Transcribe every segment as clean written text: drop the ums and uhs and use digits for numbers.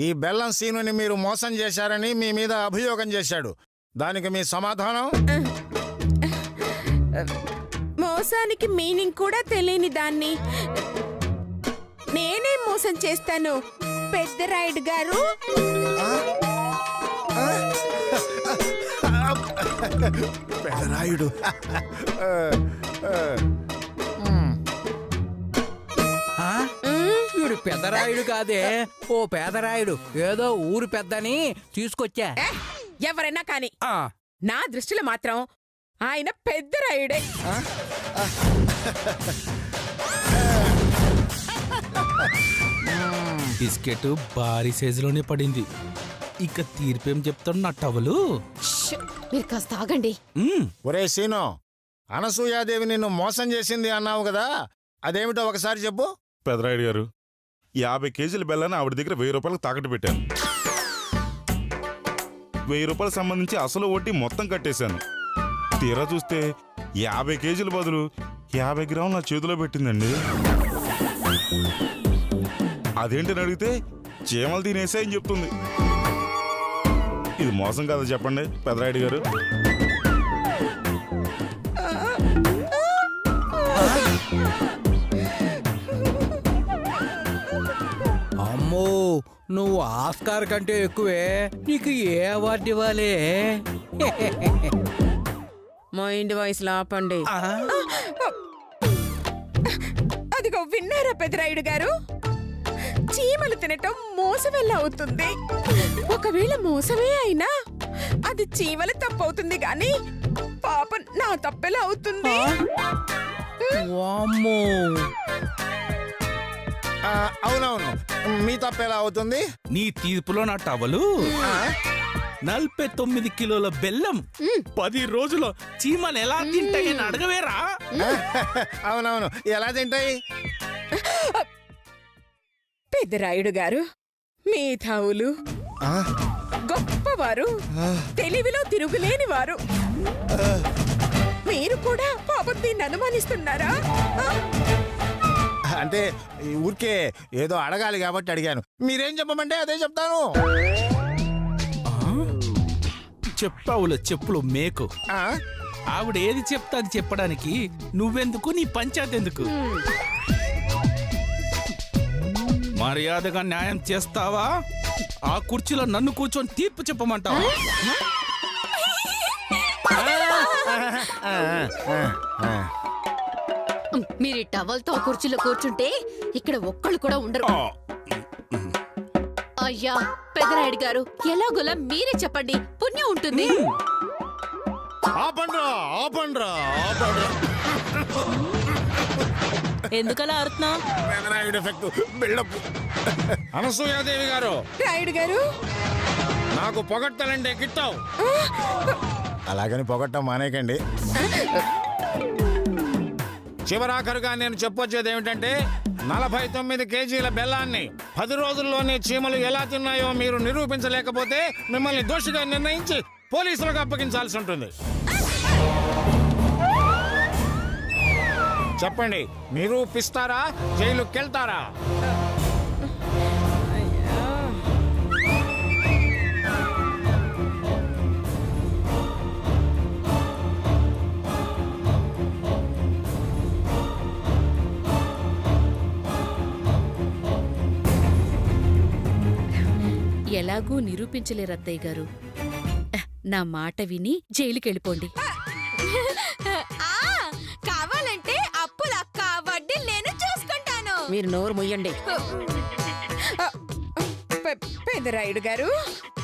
ఈ బెల్లం సీనుని మీరు మోసం చేశారని మీ మీద అభియోగం చేశాడు. దానికి మీ సమాధానం? మోసానికి మీనింగ్ కూడా తెలియని దాన్ని నేనే మోసం చేస్తాను పెద్దరాయుడు గారు. పెదరాయుడు వీడు పెద్దరాయుడు కాదే, ఓ పేదరాయుడు. ఏదో ఊరు పెద్దని తీసుకొచ్చా. ఎవరైనా కాని నా దృష్టిలో మాత్రం ఆయన పెద్దరాయుడే. బిస్కెట్ భారీ సైజులోనే పడింది. ఇక తీర్పేం చెప్తాడు నా టవలు. మీరు కాస్త ఆగండి. ఒరే సీను, అనసూయాదేవి నిన్ను మోసం చేసింది అన్నావు కదా, అదేమిటో ఒకసారి చెప్పు. పెదరాయుడు గారు, 50 కేజీల బెల్లాన్ని ఆవిడ దగ్గర 1000 రూపాయలకు తాకట్టు పెట్టాను. 1000 రూపాయలకు సంబంధించి అసలు వడ్డీ మొత్తం కట్టేశాను. తీరా చూస్తే 50 కేజీల బదులు 50 గ్రాములు నా చేతిలో పెట్టిందండి. అదేంటని అడిగితే చీమలు తినేసాయని చెప్తుంది. ఇది మోసం కదా చెప్పండి పెదరాయుడు గారు? అమ్మో, నువ్వు ఆస్కార్ కంటే ఎక్కువే. నీకు ఏ అవార్డు ఇవ్వాలి? మైండ్ వాయిస్ లాపండి. అదిగో విన్నారా పెద్దరాయుడు గారు? చీమలు తినటం మోసమెల్లా అవుతుంది. ఒకవేళ మోసమే అయినా అది చీమల తప్పు అవుతుంది గాని పాపం నా తప్పెలా అవుతుంది? అవునవును, మీ తప్పెలా అవుతుంది? నీ తీర్పులో నా టవలు 49 కిలోల బెల్లం 10 రోజుల్లో చీమలు ఎలా తింటాయని అడగవేరా? అవునవును, ఎలా తింటాయి? పెద్దరాయుడు గారు, మేధావులు, గొప్పవారు, తెలివిలో తిరుగులేని వారు. మీరు కూడా పాపం దీన్ని అనుమానిస్తున్నారా? అంటే ఊరికే ఏదో అడగాలి కాబట్టి అడిగాను. మీరేం చెప్పమంటే అదే చెప్తాను. చెప్పావులే చెప్పులు మేకు. ఆవిడ ఏది చెప్తా అది చెప్పడానికి నువ్వెందుకు, నీ పంచాయతీ ఎందుకు? మర్యాదగా న్యాయం చేస్తావా? ఆ కుర్చీలో నన్ను కూర్చొని తీర్పు చెప్పమంటావా? మీరు టవల్తో కుర్చీలో కూర్చుంటే ఇక్కడ ఒక్కళ్ళు కూడా ఉండరు. అయ్యా పెదరాయుడు గారు, ఎలాగోలా మీరే చెప్పండి, పుణ్యం ఉంటుంది. ఎందుకలా అరుతున్నావు? అనసూయాదేవి గారు, రాయుడు గారు, నాకు పొగట్టాలంటే గిట్టావు. అలాగని పొగట్టం మానేకండి. చివరాఖరుగా నేను చెప్పొచ్చేది ఏమిటంటే 49 కేజీల బెల్లాన్ని 10 రోజుల్లోనే చీమలు ఎలా తిన్నాయో మీరు నిరూపించలేకపోతే మిమ్మల్ని దోషిగా నిర్ణయించి పోలీసులకు అప్పగించాల్సి ఉంటుంది. చెప్పండి, నిరూపిస్తారా, జైలుకి వెళ్తారా? ఎలాగూ నిరూపించలేరు అత్తయ్య గారు. నా మాట విని జైలుకెళ్ళిపోండి. కావాలంటే అప్పులక్క వడ్డీ నేను చూసుకుంటాను. మీరు నోరు ముయ్యండి. పెద్దరాయుడు గారు,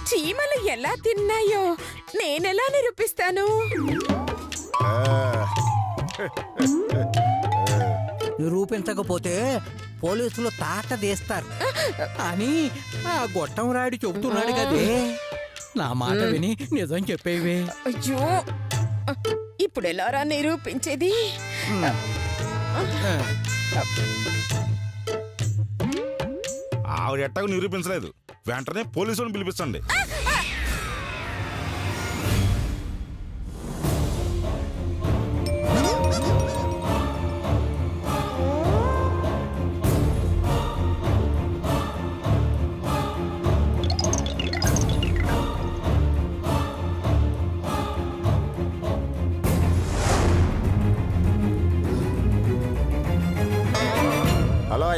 చీమలు ఎలా తిన్నాయో నేనెలా నిరూపిస్తాను? నిరూపించకపోతే పోలీసులు తాట తీస్తారు అని ఆ గొట్టం రాయుడు చెబుతున్నాడు కదే. నా మాట విని నిజం చెప్పేవే. అయ్యో, ఇప్పుడు ఎలారా నిరూపించేది? ఆవిడ ఎట్టకు నిరూపించలేదు. వెంటనే పోలీసులను పిలిపించండి.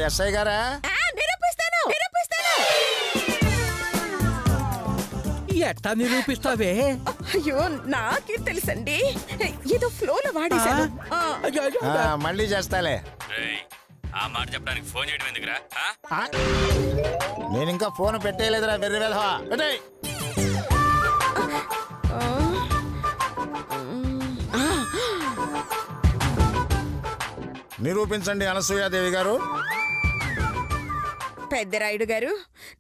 ఎస్ఐ గారా? నిరూపిస్తాను. ఎట్టా నిరూపిస్తావే? అయ్యో నాకే తెలుసండి, ఏదో ఫ్లోలో వాడేశాను. అయ్యో, అయ్యో, మళ్ళీ చేస్తాలే. ఆ మాట చెప్పడానికి ఫోన్ చేయడం ఎందుకురా? నేను ఇంకా ఫోన్ పెట్టేయలేదురా వెర్రి వెధవా. పెట్టేయ్. నిరూపించండి అనసూయాదేవి గారు. పెద్దరాయుడు గారు,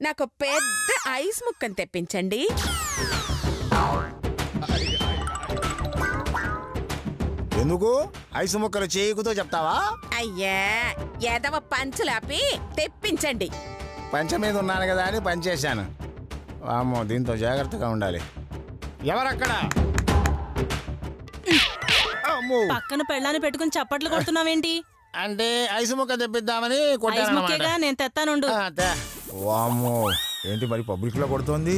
నాకు పెద్ద ఐస్ ముక్కను తెప్పించండి. ఎందుకు ఐసు ముక్కలు చేయకుతో చెప్తావా? అయ్యా ఎదవ పంచులాపి తెప్పించండి. పంచ మీద ఉన్నాను కదా అని పనిచేశాను. అమ్మో, దీంతో జాగ్రత్తగా ఉండాలి. ఎవరక్కడ? అమ్మో, పక్కన పెళ్ళాన్ని పెట్టుకుని చప్పట్లు కొడుతున్నావేంటి? అంటే ఐసు ముక్క తెప్పిద్దామని ఐస్ కొట్టాను. ముక్కేగా నేను తెత్తానుండు. వామ్మో, ఏంటి మరి పబ్లిక్ లో కొడుతోంది?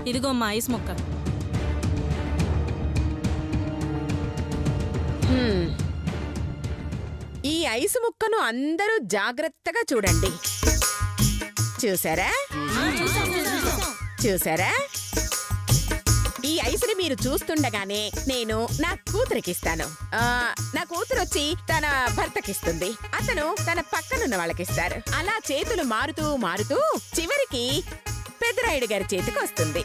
ఇదిగో మా ఐస్ ముక్క. ఈ ఐసు ముక్కను అందరూ జాగ్రత్తగా చూడండి. చూసారా? ఈ ఐసుని మీరు చూస్తుండగానే నేను నా కూతురికిస్తాను. నా కూతురు వచ్చి తన భర్తకిస్తుంది, అతను తన పక్కనున్న వాళ్ళకిస్తారు. అలా చేతులు మారుతూ మారుతూ చివరికి పెద్దరాయుడు గారి చేతికి వస్తుంది.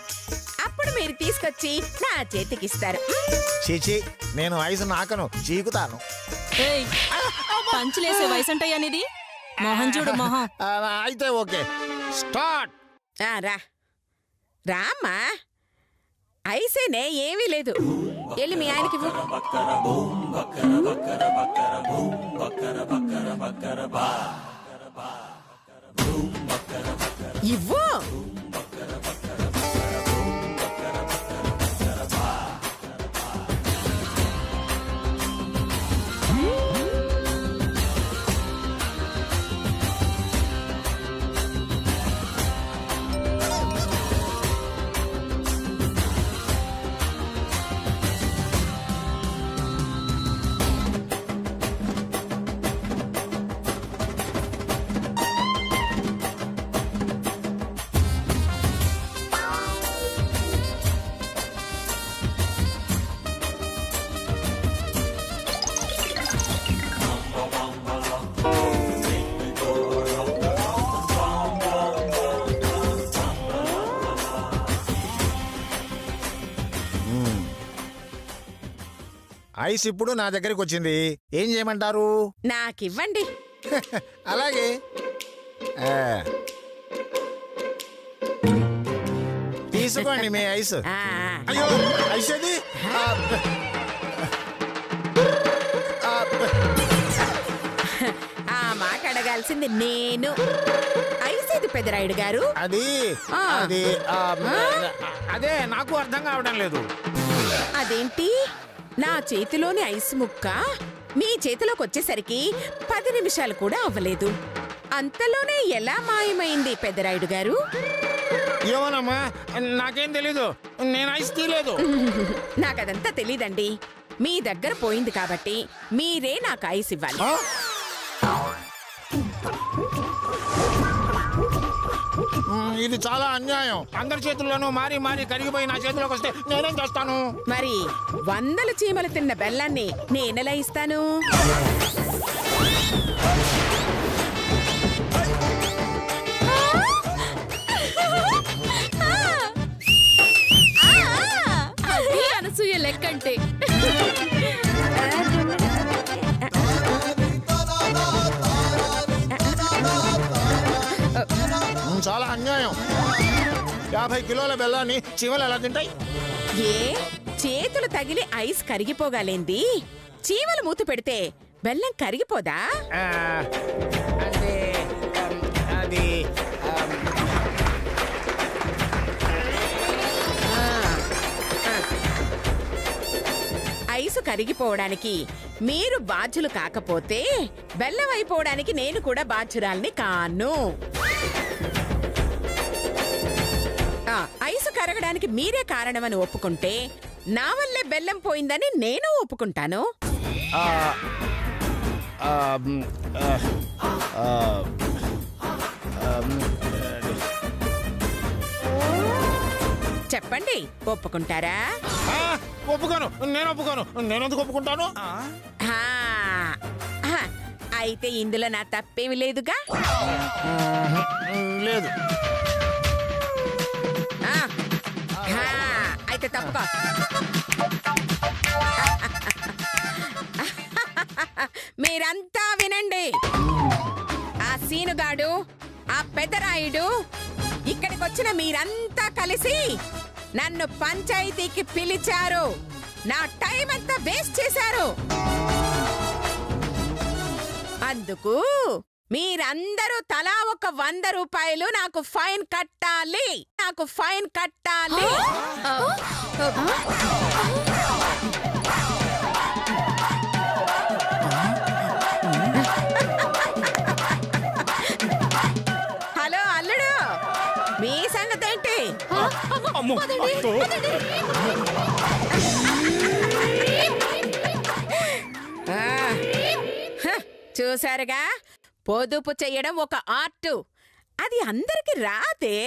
అప్పుడు మీరు తీసుకొచ్చి నా చేతికిస్తారు. చీచి, నేను ఐసు నాకను, చీకుతాను. ఏయ్, పంచులేసే వయసంటయ్యా నీది. మొహం చూడు మొహం. అయితే ఓకే, స్టార్ట్. రామ్మా, ఐసేనే ఏమీ లేదు. వెళ్ళి మీ ఆయనకి ఇవ్వు. ఐస్ ఇప్పుడు నా దగ్గరికి వచ్చింది. ఏం చేయమంటారు? నాకివ్వండి. అలాగే. తీసుకోండి మీ ఐస్. అయ్యో, ఐస్ అది. ఆ మాట అడగాల్సింది నేను. ఐస్ ఇది పెద్దరాయుడు గారు. అది అది అదే నాకు అర్థం కావడం లేదు. అదేంటి, నా చేతిలోని ఐస్ ముక్క మీ చేతిలోకి వచ్చేసరికి 10 నిమిషాలు కూడా అవ్వలేదు. అంతలోనే ఎలా మాయమైంది పెద్దరాయుడు గారు? ఏమోనమ్మా, నాకేం తెలీదు. నేను ఐస్ తీయలేదు. నాకదంతా తెలీదండి. మీ దగ్గర పోయింది కాబట్టి మీరే నాకు ఐస్ ఇవ్వాలి. ఇది చాలా అన్యాయం. అందరి చేతుల్లోనూ మారి మారి కరిగిపోయి నా చేతిలోకి వస్తే నేనేం చేస్తాను? మరి 100 చీమలు తిన్న బెల్లాన్ని నేనెలా ఇస్తాను? అది అనసూయ లెక్కంటే. చాలా అన్యాయం. 50 కిలోల బెల్లాన్ని చీమలు ఎలా తింటాయి? ఏ చేతులు తగిలి ఐస్ కరిగిపోగాలేంది? చీమలు మూత పెడితే బెల్లం కరిగిపోదా? అంటే అది ఐసు కరిగిపోవడానికి మీరు బాధ్యులు కాకపోతే బెల్లం అయిపోవడానికి నేను కూడా బాధ్యురాల్ని కాను. కరగడానికి మీరే కారణమని ఒప్పుకుంటే నా వల్లే బెల్లం పోయిందని నేను ఒప్పుకుంటాను. ఆ, ఆ, ఆ, ఆ, చెప్పండి, ఒప్పుకుంటారా? ఒప్పుకోను, నేను ఒప్పుకోను. నేను ఎందుకు ఒప్పుకుంటాను? హా, హా, అయితే ఇందులో నా తప్పేమి లేదుగా. లేదు. ఆ, హా, అయితే తప్పుకో. మీరంతా వినండి. ఆ సీనుగాడు, ఆ పెదరాయుడు, ఇక్కడికి వచ్చిన మీరంతా కలిసి నన్ను పంచాయతీకి పిలిచారు. నా టైం అంతా వేస్ట్ చేశారు. అందుకు మీరందరూ తలా ఒక 100 రూపాయలు నాకు ఫైన్ కట్టాలి. నాకు ఫైన్ కట్టాలి. హలో అల్లుడు, మీ సంగతి ఏంటి? చూసారుగా, పొదుపు చెయ్యడం ఒక ఆర్ట్. అది అందరికి రాదే.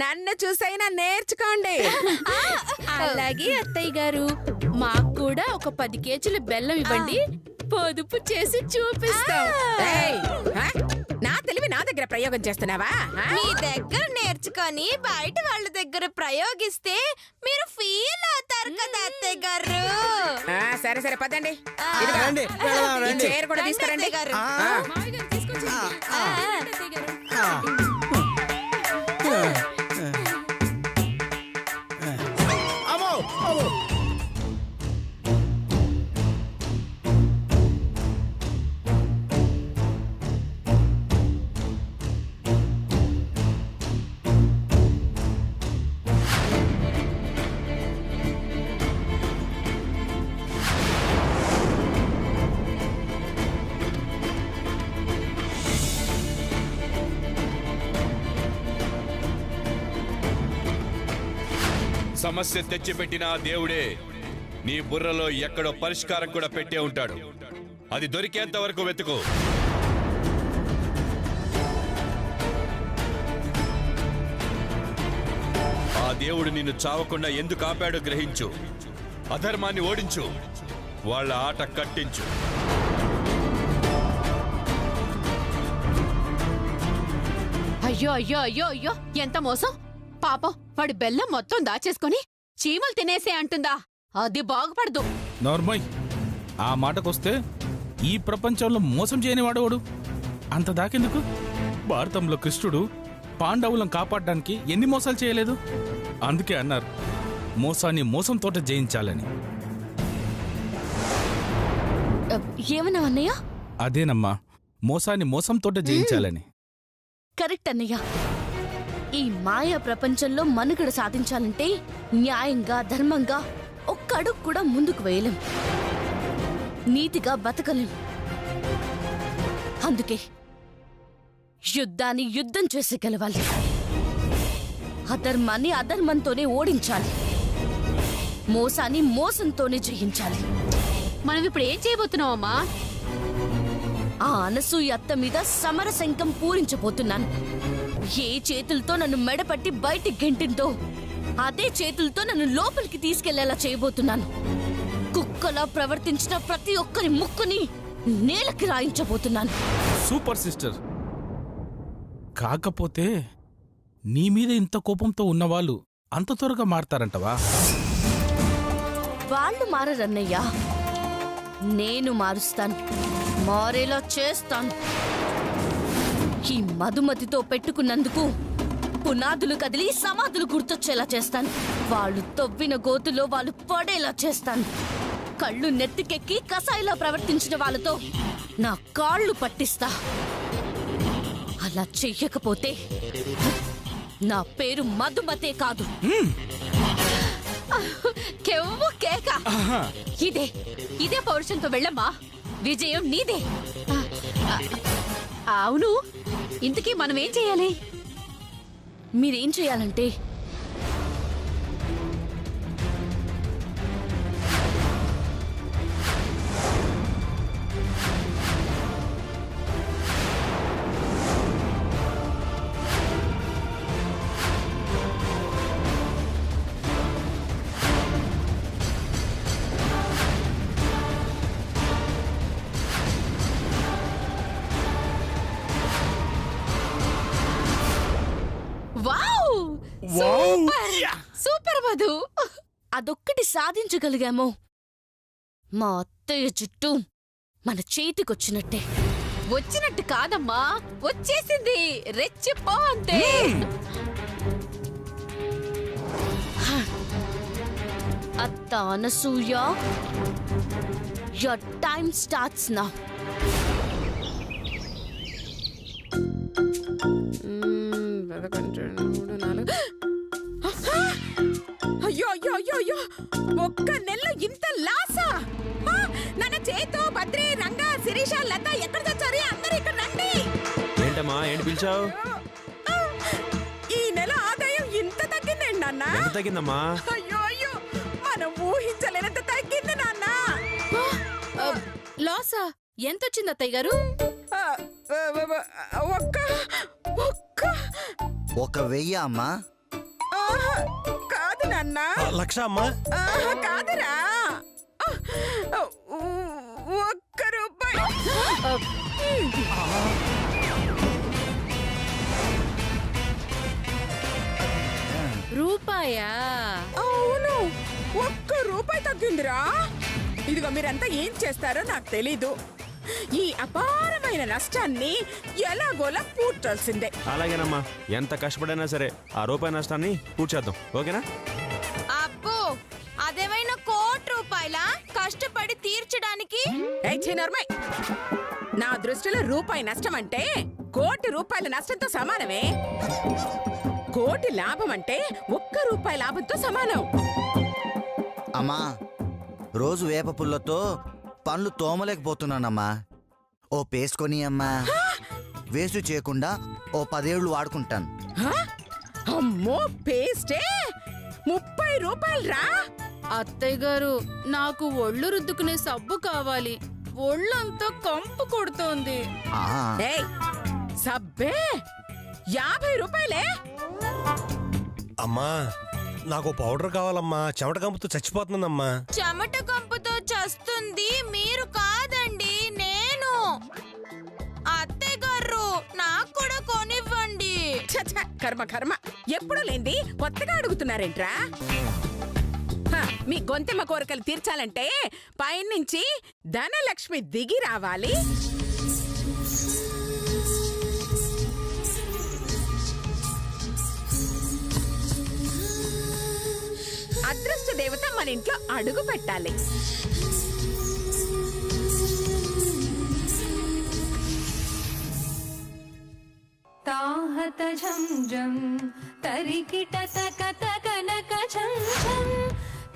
నన్ను చూసైనా నేర్చుకోండి. అలాగే అత్తయ్య గారు, మాకు కూడా ఒక 10 కేజీల బెల్లం ఇవ్వండి, పొదుపు చేసి చూపిస్తాం. ఏయ్, నా తెలివి నా దగ్గర ప్రయోగం చేస్తున్నావా? మీ దగ్గర నేర్చుకొని బయట వాళ్ళ దగ్గర ప్రయోగిస్తే మీరు ఫీల్ అవుతారు కదా అత్తయ్య గారు. సరే సరే, పదండి. రండి, వెళదాం, ఈ రండి. చైర్ కూడా తీసుకురండి. అమ్మో, అమ్మో. సమస్య తెచ్చిపెట్టిన ఆ దేవుడే నీ బుర్రలో ఎక్కడో పరిష్కారం కూడా పెట్టే ఉంటాడు. అది దొరికేంత వరకు వెతుకు. ఆ దేవుడు నిన్ను చావకుండా ఎందుకు ఆపాడో గ్రహించు. అధర్మాన్ని ఓడించు, వాళ్ళ ఆట కట్టించు. అయ్యో అయ్యో అయ్యో అయ్యో, ఎంత మోసం! పాపం, వాడి బెల్లం మొత్తం దాచేసుకుని చీమలు తినేసే అంటుందా? అది బాగుపడదు. నార్మల్, ఆ మాటకొస్తే ఈ ప్రపంచంలో మోసం చేయని వాడవాడు. అంత దాకెందుకు? భారతంలో కృష్ణుడు పాండవులను కాపాడడానికి ఎన్ని మోసాలు చేయలేదు? అందుకే అన్నారు, మోసాన్ని మోసంతోట జయించాలని. ఏమన్నా అన్నయ్య? అదేనమ్మా, మోసాన్ని మోసంతోట జయించాలని. కరెక్ట్ అన్నయ్య. ఈ మాయా ప్రపంచంలో మనుగడ సాధించాలంటే న్యాయంగా, ధర్మంగా ఒక్క అడుగు కూడా ముందుకు వేయలేం. నీతిగా బతకలేం. అందుకే యుద్ధాన్ని యుద్ధం చేసి గెలవాలి. అధర్మాన్ని అధర్మంతోనే ఓడించాలి. మోసాన్ని మోసంతోనే జయించాలి. మనం ఇప్పుడు ఏం చేయబోతున్నావమ్మా? ఆ అనసూయ అత్త మీద సమరశంఖం పూరించబోతున్నాను. ఏ చేతులతో నన్ను మెడపట్టి బయటికి గెంటిందో అదే చేతులతో నన్ను లోపలికి తీసుకెళ్లేలా చేయబోతున్నాను. కుక్కలా ప్రవర్తించిన ప్రతి ఒక్కరి ముక్కుని నేలకి రాయించబోతున్నాను. Super sister. కాకపోతే నీ మీద ఇంత కోపంతో ఉన్నవాళ్ళు అంత త్వరగా మారతారంటవా? వాళ్ళు మారరన్నయ్యా, నేను మారుస్తాను. మారేలా చేస్తాను. ఈ మధుమతితో పెట్టుకున్నందుకు పునాదులు కదిలి సమాధులు గుర్తొచ్చేలా చేస్తాను. వాళ్ళు తవ్విన గోతులో వాళ్ళు పడేలా చేస్తాను. కళ్ళు నెత్తికెక్కి కసాయిలా ప్రవర్తించిన వాళ్ళతో నా కాళ్ళు పట్టిస్తా. అలా చెయ్యకపోతే నా పేరు మధుమతే కాదు. కెవ్వు కేక. ఇదే ఇదే పౌరుషంతో వెళ్ళమ్మా, విజయం నీదే. అవును, ఇంతకీ మనం ఏం చేయాలి? మీరేం చేయాలంటే సూపర్ మధు. అదొక్కటి సాధించగలిగామో మా అత్తయ్య జుట్టు మన చేతికొచ్చినట్టే. వచ్చినట్టు కాదమ్మా, వచ్చేసింది. రెచ్చిపో అంతే. అత్త Anasuya, your time starts now. అయ్యో అయ్యో అయ్యో అయ్యో, ఒక్క నెలలో ఇంత లాసా? నన్న చేతో బద్రి, రంగా, శిరీష, లత ఎక్కడ తెచ్చారు? అందరూ ఇక్కడ రండి. ఏంటమ్మా ఏంటి పిలిచావు? ఈ నెల ఆదాయం ఇంత తగ్గిందండి నాన్న. ఎంత తగ్గిందమ్మా? అయ్యో అయ్యో, మనం ఊహించలేనంత తగ్గింది నాన్న. లాసా? ఎంత వచ్చింది అత్తయ్య గారు? ఒక్క ఒక్క 1000 అమ్మా. కాదు నాన్న. 1,00,000 అమ్మా. కాదురా, 1 రూపాయి. రూపాయా? అవును, 1 రూపాయి తగ్గిందిరా. ఇదిగో మీరంతా ఏం చేస్తారో నాకు తెలీదు. ఈ అపారమైన నష్టాన్ని ఎలాగోలా పూడ్చాల్సిందే. అలాగేనమ్మా, ఎంత కష్టపడైనా సరే ఆ రూపాయి నష్టాన్ని పూడ్చేద్దాం. ఓకేనా? అబ్బో, అదేమైనా 1,00,00,000 రూపాయల కష్టపడి తీర్చడానికి? చిన్నర్మయ్, నా దృష్టిలో రూపాయి నష్టం అంటే 1,00,00,000 రూపాయల నష్టంతో సమానమే. 1,00,00,000 లాభం అంటే 1 రూపాయి లాభంతో సమానం. అమ్మా, రోజు వేప పుల్లతో పండ్లు తోమలేకపోతున్నానమ్మా. ఓ పేస్ట్ కొని అమ్మా. వేస్ట్ చేయకుండా ఓ 10 ఏళ్ళు వాడుకుంటాను. అమ్మో, పేస్టే 30 రూపాయలు రా. అత్తయ్య గారు, నాకు ఒళ్ళు రుద్దుకునే సబ్బు కావాలి. ఒళ్ళంతా కంపు కొడుతోంది. ఏయ్, సబ్బే 50 రూపాయలే. అమ్మా, నాకు పౌడర్ కావాలమ్మా. చెమట కంపుతో చచ్చిపోతుందమ్మా. చెమట కంపుతో చస్తుంది మీరు కాదండి, నేను. అత్తయ్య గారు, నాకు కూడా కొనివ్వండి. కర్మ కర్మ, ఎప్పుడు లేంది కొత్తగా అడుగుతున్నారేంట్రా? మీ గొంతెమ్మ కోరికలు తీర్చాలంటే పైనుంచి ధనలక్ష్మి దిగి రావాలి. అదృష్ట దేవత మన ఇంట్లో అడుగు పెట్టాలి. తాహత ఝంఝం తరికిట తక తక నక ఝంఝం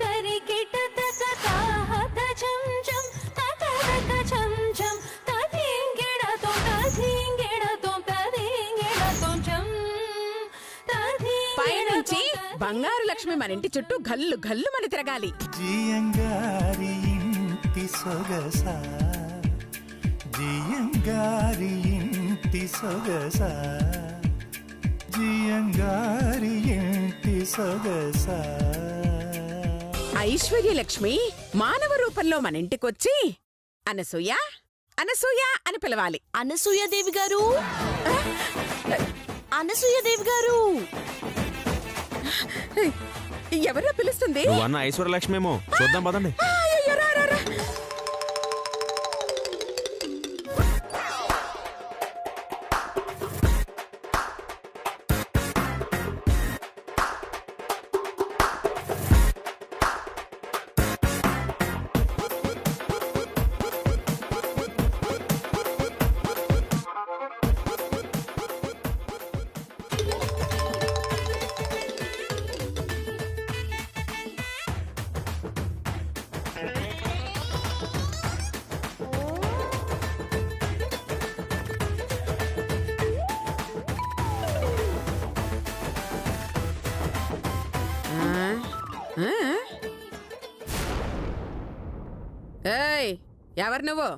తరికిట తక తాహత ఝంఝం తక తక ఝంఝం తదింగిడతో తదింగిడతో తదింగిడతో ఝం పైనుంచి బంగారు లక్ష్మి మన ఇంటి చుట్టూ గల్లు గల్లు మన తిరగాలి. జియంగారి ఇంటి సొగసా, జియంగారి ఇంటి సొగసా, జియంగారి ఇంటి సొగసా. ఐశ్వర్యలక్ష్మి మానవ రూపంలో మన ఇంటికొచ్చి అనసూయ అనసూయ అని పిలవాలి. అనసూయదేవి గారు, అనసూయదేవి గారు. ఎవరో పిలుస్తుంది. నువ్వన్న ఐశ్వర్యలక్ష్మేమో, చూద్దాం పదండి. ఏయ్, ఎవరు నువ్వు?